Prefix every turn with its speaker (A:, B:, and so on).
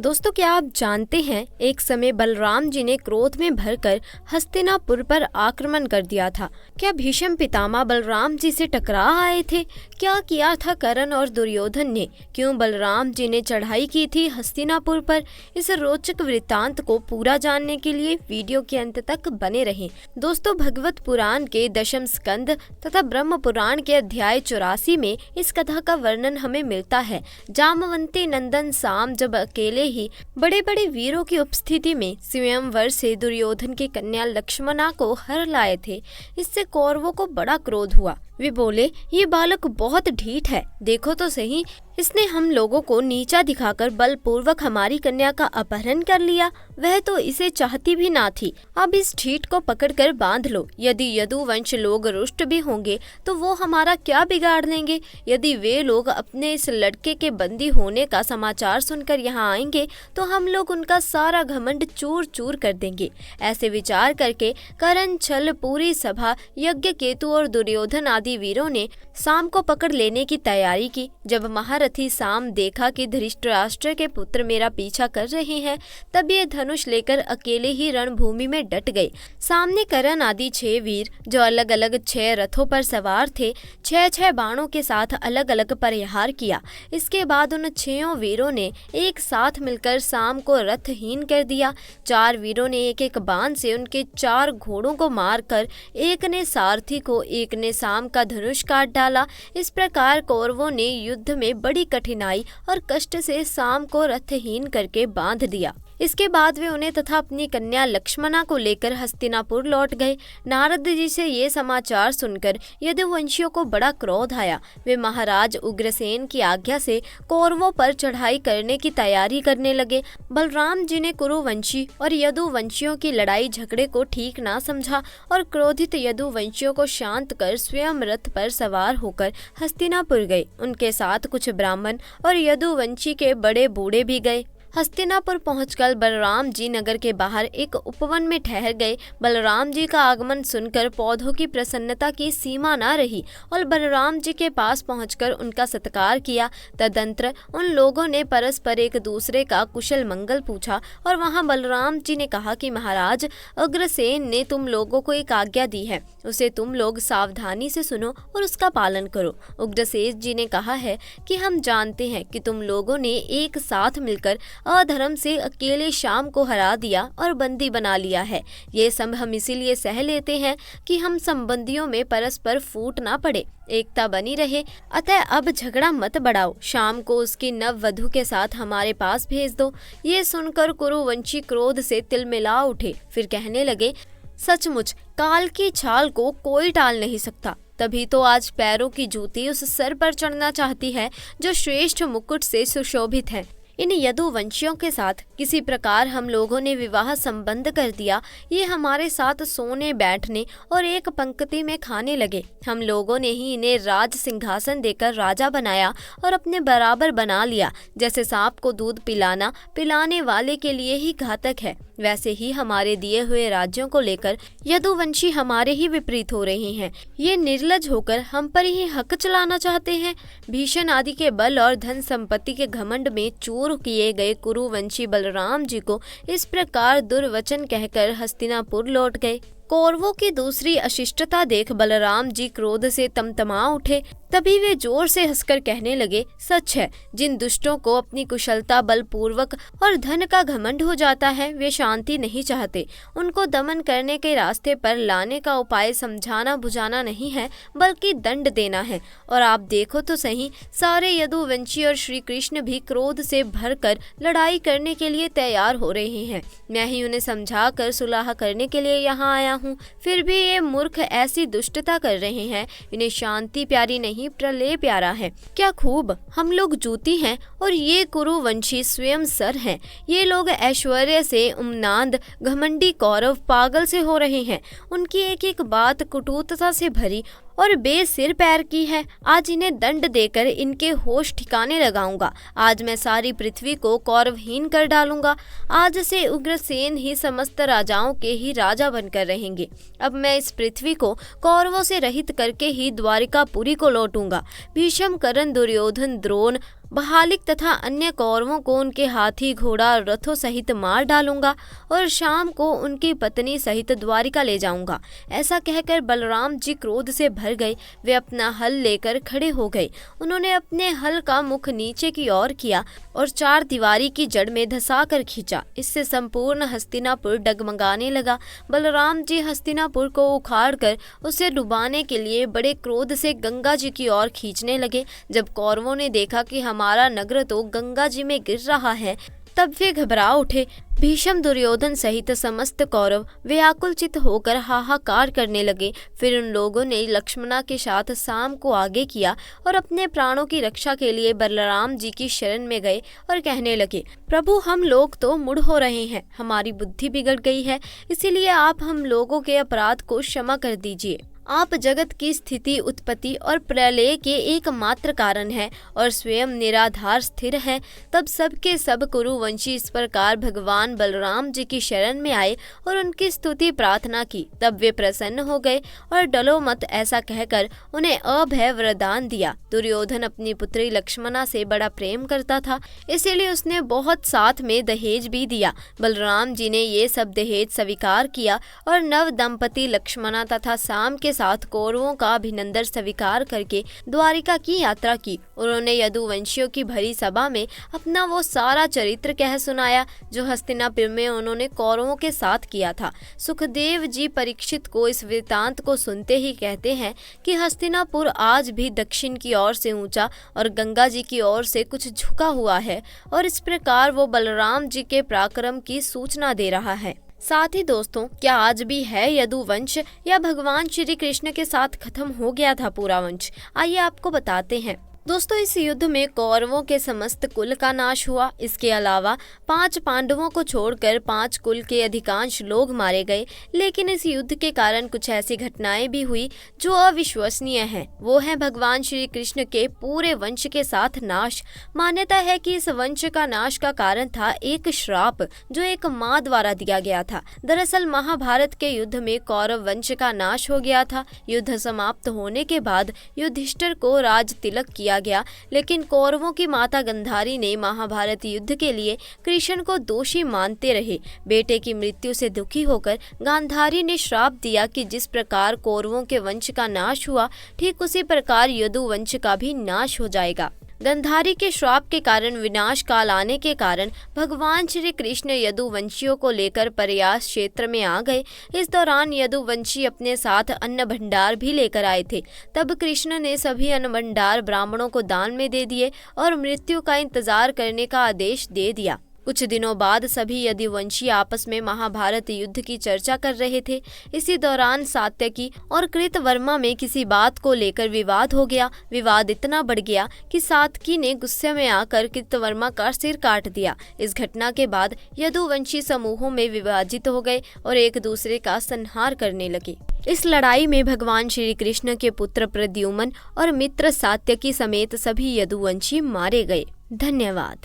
A: दोस्तों, क्या आप जानते हैं एक समय बलराम जी ने क्रोध में भरकर हस्तिनापुर पर आक्रमण कर दिया था। क्या भीष्म पितामह बलराम जी से टकरा आए थे? क्या किया था कर्ण और दुर्योधन ने? क्यों बलराम जी ने चढ़ाई की थी हस्तिनापुर पर? इस रोचक वृत्तांत को पूरा जानने के लिए वीडियो के अंत तक बने रहें। दोस्तों, भगवत पुराण के दशम स्कंद तथा ब्रह्म पुराण के अध्याय 84 में इस कथा का वर्णन हमें मिलता है। जामवंती नंदन साम जब अकेले ही बड़े बड़े वीरों की उपस्थिति में स्वयंवर से दुर्योधन की कन्या लक्ष्मणा को हर लाए थे, इससे कौरवों को बड़ा क्रोध हुआ। वे बोले, ये बालक बहुत ढीठ है, देखो तो सही, इसने हम लोगों को नीचा दिखाकर बलपूर्वक हमारी कन्या का अपहरण कर लिया। वह तो इसे चाहती भी ना थी। अब इस ढीठ को पकड़कर बांध लो। यदि यदुवंश लोग रुष्ट भी होंगे तो वो हमारा क्या बिगाड़ लेंगे? यदि वे लोग अपने इस लड़के के बंदी होने का समाचार सुनकर यहाँ आएंगे तो हम लोग उनका सारा घमंड चूर चूर कर देंगे। ऐसे विचार करके कर्ण, छल, पूरी सभा, यज्ञकेतु और दुर्योधन आदि वीरों ने साम को पकड़ लेने की तैयारी की। जब महारथी साम देखा कि धृतराष्ट्र के पुत्र मेरा पीछा कर रहे हैं, तब ये धनुष लेकर अकेले ही रणभूमि में डट गए। सामने कर्ण आदि 6 वीर जो अलग अलग 6 रथों पर सवार थे, 6 बाणों के साथ अलग अलग प्रहार किया। इसके बाद उन 6 वीरों ने एक साथ मिलकर साम को रथहीन कर दिया। 4 वीरों ने एक एक बाण से उनके 4 घोड़ों को मारकर, एक ने सारथी को, एक ने साम का धनुष काट डाला। इस प्रकार कौरवों ने युद्ध में बड़ी कठिनाई और कष्ट से साम को रथहीन करके बांध दिया। इसके बाद वे उन्हें तथा अपनी कन्या लक्ष्मणा को लेकर हस्तिनापुर लौट गए। नारद जी से ये समाचार सुनकर यदुवंशियों को बड़ा क्रोध आया। वे महाराज उग्रसेन की आज्ञा से कौरवों पर चढ़ाई करने की तैयारी करने लगे। बलराम जी ने कुरुवंशी और यदुवंशियों की लड़ाई झगड़े को ठीक ना समझा और क्रोधित यदुवंशियों को शांत कर स्वयं रथ पर सवार होकर हस्तिनापुर गए। उनके साथ कुछ ब्राह्मण और यदुवंशी के बड़े बूढ़े भी गए। हस्तिनापुर पहुंचकर बलराम जी नगर के बाहर एक उपवन में ठहर गए। बलराम जी का आगमन सुनकर पौधों की प्रसन्नता की सीमा न रही और बलराम जी के पास पहुंचकर उनका सत्कार किया। तदंतर उन लोगों ने परस्पर एक दूसरे का कुशल मंगल पूछा और वहां बलराम जी ने कहा कि महाराज, उग्रसेन ने तुम लोगों को एक आज्ञा दी है, उसे तुम लोग सावधानी से सुनो और उसका पालन करो। उग्रसेन जी ने कहा है कि हम जानते हैं कि तुम लोगों ने एक साथ मिलकर अधर्म से अकेले शाम को हरा दिया और बंदी बना लिया है। ये सब हम इसीलिए सह लेते हैं कि हम संबंधियों में परस्पर फूट ना पड़े, एकता बनी रहे। अतः अब झगड़ा मत बढ़ाओ, शाम को उसकी नववधू के साथ हमारे पास भेज दो। ये सुनकर कुरुवंशी क्रोध से तिलमिला उठे। फिर कहने लगे, सचमुच काल की छाल को कोई टाल नहीं सकता। तभी तो आज पैरों की जूती उस सर पर चढ़ना चाहती है जो श्रेष्ठ मुकुट से सुशोभित है। इन यदुवंशियों के साथ किसी प्रकार हम लोगों ने विवाह संबंध कर दिया। ये हमारे साथ सोने, बैठने और एक पंक्ति में खाने लगे। हम लोगों ने ही इन्हें राज सिंहासन देकर राजा बनाया और अपने बराबर बना लिया। जैसे सांप को दूध पिलाना पिलाने वाले के लिए ही घातक है, वैसे ही हमारे दिए हुए राज्यों को लेकर यदुवंशी हमारे ही विपरीत हो रहे हैं। ये निर्लज होकर हम पर ही हक चलाना चाहते हैं। भीषण आदि के बल और धन संपत्ति के घमंड में चूर किए गए कुरुवंशी बलराम जी को इस प्रकार दुर्वचन कहकर हस्तिनापुर लौट गए। कौरवों की दूसरी अशिष्टता देख बलराम जी क्रोध से तमतमा उठे। तभी वे जोर से हंसकर कहने लगे, सच है, जिन दुष्टों को अपनी कुशलता, बलपूर्वक और धन का घमंड हो जाता है, वे शांति नहीं चाहते। उनको दमन करने के रास्ते पर लाने का उपाय समझाना बुझाना नहीं है, बल्कि दंड देना है। और आप देखो तो सही, सारे यदुवंशी और श्री कृष्ण भी क्रोध से भरकर लड़ाई करने के लिए तैयार हो रहे हैं। मैं ही उन्हें समझा कर सुलह करने के लिए यहाँ आया हूँ, फिर भी ये मूर्ख ऐसी दुष्टता कर रहे हैं। इन्हें शांति प्यारी नहीं, प्रलय प्यारा है। क्या खूब हम लोग जूती हैं और ये कुरुवंशी स्वयं सर हैं। ये लोग ऐश्वर्य से उन्माद, घमंडी कौरव पागल से हो रहे हैं। उनकी एक एक बात कुटुता से भरी और बेसिर पैर की है। आज इन्हें दंड देकर इनके होश ठिकाने लगाऊंगा। आज मैं सारी पृथ्वी को कौरवहीन कर डालूंगा। आज से उग्रसेन ही समस्त राजाओं के ही राजा बनकर रहेंगे। अब मैं इस पृथ्वी को कौरवों से रहित करके ही द्वारिकापुरी को लौटूंगा। भीष्म, कर्ण, दुर्योधन, द्रोण बहालिक तथा अन्य कौरवों को उनके हाथी घोड़ा और रथों सहित मार डालूंगा और शाम को उनकी पत्नी सहित द्वारिका ले जाऊंगा। ऐसा कहकर बलराम जी क्रोध से भर गए। वे अपना हल लेकर खड़े हो गए। उन्होंने अपने हल का मुख नीचे की ओर किया और चार दीवारी की जड़ में धंसा कर खींचा। इससे संपूर्ण हस्तिनापुर डगमगाने लगा। बलराम जी हस्तिनापुर को उखाड़कर उसे डुबाने के लिए बड़े क्रोध से गंगा जी की ओर खींचने लगे। जब कौरवों ने देखा कि हमारा नगर तो गंगा जी में गिर रहा है, तब वे घबरा उठे। भीष्म दुर्योधन सहित समस्त कौरव व्याकुलचित होकर हाहाकार करने लगे। फिर उन लोगों ने लक्ष्मणा के साथ शाम को आगे किया और अपने प्राणों की रक्षा के लिए बलराम जी की शरण में गए और कहने लगे, प्रभु हम लोग तो मुड़ हो रहे हैं, हमारी बुद्धि बिगड़ गई है, इसीलिए आप हम लोगों के अपराध को क्षमा कर दीजिए। आप जगत की स्थिति, उत्पत्ति और प्रलय के एकमात्र कारण हैं और स्वयं निराधार स्थिर हैं। तब सबके सब कुरुवंशी इस प्रकार भगवान बलराम जी की शरण में आए और उनकी स्तुति प्रार्थना की। तब वे प्रसन्न हो गए और डलो मत ऐसा कहकर उन्हें अभय वरदान दिया। दुर्योधन अपनी पुत्री लक्ष्मणा से बड़ा प्रेम करता था, इसीलिए उसने बहुत साथ में दहेज भी दिया। बलराम जी ने ये सब दहेज स्वीकार किया और नव दंपति लक्ष्मणा तथा शाम के साथ कौरवों का अभिनंदन स्वीकार करके द्वारिका की यात्रा की। उन्होंने यदुवंशियों की भरी सभा में अपना वो सारा चरित्र कह सुनाया जो हस्तिनापुर में उन्होंने कौरवों के साथ किया था। सुखदेव जी परीक्षित को इस वृतांत को सुनते ही कहते हैं कि हस्तिनापुर आज भी दक्षिण की ओर से ऊंचा और गंगा जी की ओर से कुछ झुका हुआ है और इस प्रकार वो बलराम जी के पराक्रम की सूचना दे रहा है। साथ ही दोस्तों, क्या आज भी है यदुवंश या भगवान श्री कृष्ण के साथ खत्म हो गया था पूरा वंश? आइए आपको बताते हैं। दोस्तों, इस युद्ध में कौरवों के समस्त कुल का नाश हुआ। इसके अलावा 5 पांडवों को छोड़कर 5 कुल के अधिकांश लोग मारे गए। लेकिन इस युद्ध के कारण कुछ ऐसी घटनाएं भी हुई जो अविश्वसनीय हैं। वो है भगवान श्री कृष्ण के पूरे वंश के साथ नाश। मान्यता है कि इस वंश का नाश का कारण था एक श्राप जो एक माँ द्वारा दिया गया था। दरअसल महाभारत के युद्ध में कौरव वंश का नाश हो गया था। युद्ध समाप्त होने के बाद युधिष्ठिर को राज तिलक किया गया, लेकिन कौरवों की माता गंधारी ने महाभारत युद्ध के लिए कृष्ण को दोषी मानते रहे। बेटे की मृत्यु से दुखी होकर गांधारी ने श्राप दिया कि जिस प्रकार कौरवों के वंश का नाश हुआ, ठीक उसी प्रकार यदुवंश का भी नाश हो जाएगा। गंधारी के श्राप के कारण विनाश काल आने के कारण भगवान श्री कृष्ण यदुवंशियों को लेकर प्रयास क्षेत्र में आ गए। इस दौरान यदुवंशी अपने साथ अन्न भंडार भी लेकर आए थे। तब कृष्ण ने सभी अन्न भंडार ब्राह्मणों को दान में दे दिए और मृत्यु का इंतजार करने का आदेश दे दिया। कुछ दिनों बाद सभी यदुवंशी आपस में महाभारत युद्ध की चर्चा कर रहे थे। इसी दौरान सात्यकी और कृतवर्मा में किसी बात को लेकर विवाद हो गया। विवाद इतना बढ़ गया कि सात्यकी ने गुस्से में आकर कृतवर्मा का सिर काट दिया। इस घटना के बाद यदुवंशी समूहों में विभाजित हो गए और एक दूसरे का संहार करने लगे। इस लड़ाई में भगवान श्री कृष्ण के पुत्र प्रद्युम्न और मित्र सात्यकी समेत सभी यदुवंशी मारे गए। धन्यवाद।